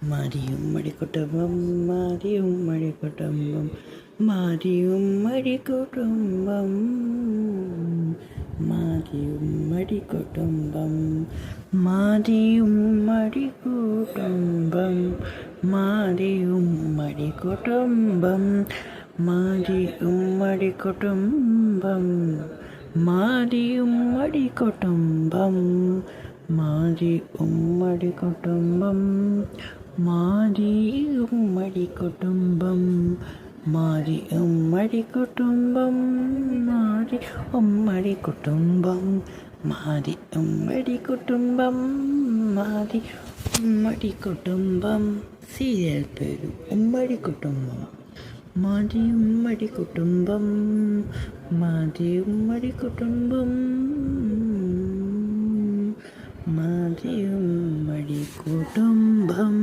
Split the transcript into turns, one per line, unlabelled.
മാരി ഉമ്മടി കുടുംബം മാരി ഉമ്മടി കുടുംബം മാരി ഉമ്മടി കുടുംബം മാരി ഉമ്മടി കുടുംബം മാരി ഉമ്മടി കുടുംബം മാരി ഉമ്മടി കുടുംബം മാരി ഉമ്മടി കുടുംബം മാരി ഉമ്മടി കുടുംബം മാരി ഉമ്മടി കുടുംബം മാരി ഉമ്മടി കുടുംബം മാരി ഉമ്മടി കുടുംബം മാരി ഉമ്മടി കുടുംബം മാരി ഉമ്മടി കുടുംബം മാരി ഉമ്മടി കുടുംബം സീരിയൽ പേര് ഉമ്മടി കുടുംബം മാരി ഉമ്മടി കുടുംബം മാരി ഉമ്മടി കുടുംബം മാരി ഉമ്മടി കുടുംബം.